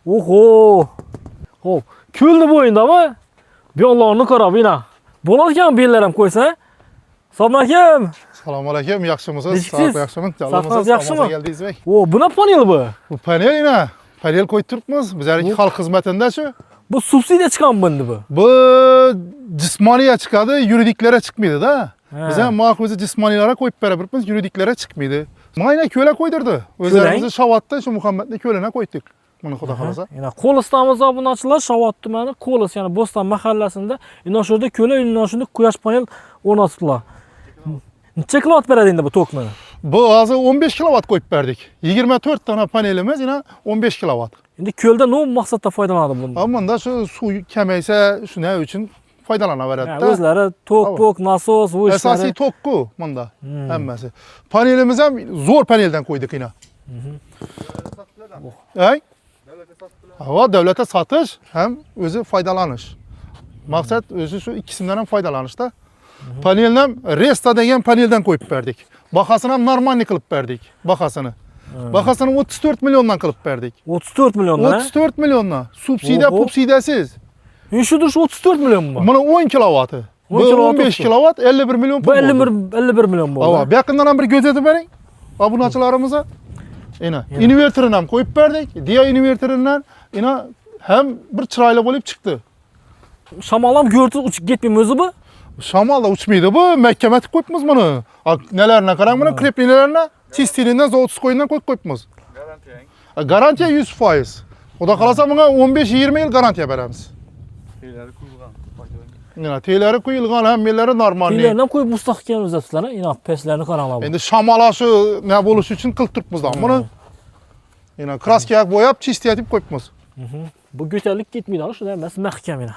Oho. Hop. Külni bo'yindami? Biyonlarni qarab ina. Bo'larkan bellar ham qo'ysa. Assalomu alaykum. Assalomu alaykum, yaxshimisiz? Nechsiz? Yaxshimi? Sağolunuz, yaxshimi? Geldingiz bek. O, bu ne panel bu? Bu panel ina. Panel qo'yib turibmiz. Bizlarning xalq xizmatida shu. Bu subsidiya chiqqan bunda bu. Bu jismoniya chiqadi, yuridiklara chiqmaydi-da. Biz ham ma'quzi jismoniylarga qo'yib beramiz, yuridiklara chiqmaydi. Mayna ko'la qo'ydirdi. O'zlarimizni Shavatda shu Muhammadni ko'lana qo'ydik. Buni xudo xolasa. Yana Qo'listonimiz obunachilar Shavat tumani Qo'lis, ya'ni Bo'ston mahallasida ina shunda ko'la, ina shunda quyosh panel o'rnatibdilar. Necha kilovat beradi endi bu tokni? Bu hozir 15 kilovat qo'yib berdik. 24 dona panelimiz ina 15 kilovat. Endi ko'lda nima maqsadda foydalanadi bundan? Ammo shu suv kamaysa, shuna uchun foydalanaveradi-da. O'zlari tok, nasos, bu ishlar. Asosiy tokku bunda hammasi. Panelimiz ham zo'r paneldan qo'ydik ina. Ay? Hava davlatga sotish ham o'zi foydalanish. Maqsad o'zi shu ikkisidan ham foydalanishda. Paneldan Resta degan paneldan qo'yib berdik. Bahasini ham normalniy qilib berdik, bahasini. Bahasini 34 milliondan qilib berdik. 34 milliondan. 34 milliondan. Subsidiyasiz. Shudur 34 million mu? Mana 10 kilovati. Bu 15 kilovat 51 million pul. Bu 51 million bo'ldi. Ava, bu yaqindan ham bir ko'rsatib bering. Obunachilarimizga. Ina, inverterini ham qo'yib berdik. Dia inverteridan ina ham bir chiroyli bo'lib chiqdi. Shamol ham go'rtib uchib ketmaymi o'zi bu? Shamolda uchmaydi bu, mahkamatib qo'yibmiz buni. Nelarni qarang, buni kreplinlarni chistilidan zavod qo'yindan qo'yib qo'yibmiz. Garantiya 100%. Xudo xolasa bunga 15-20 yil garantiya beramiz. Teylari qo'yilgan. Ina, teylari qo'yilgan, hammalari normalniy. Teylardan qo'yib mustahkam uzatibsizlar, ina peslarni qaranglar. Endi shamol shu nima bo'lishi uchun qilib turibmiz buni. Ina kraska bo'yab, chistiyatib qo'yibmiz. Bu go'talik ketmaydi, shunday emas, mahkam ina.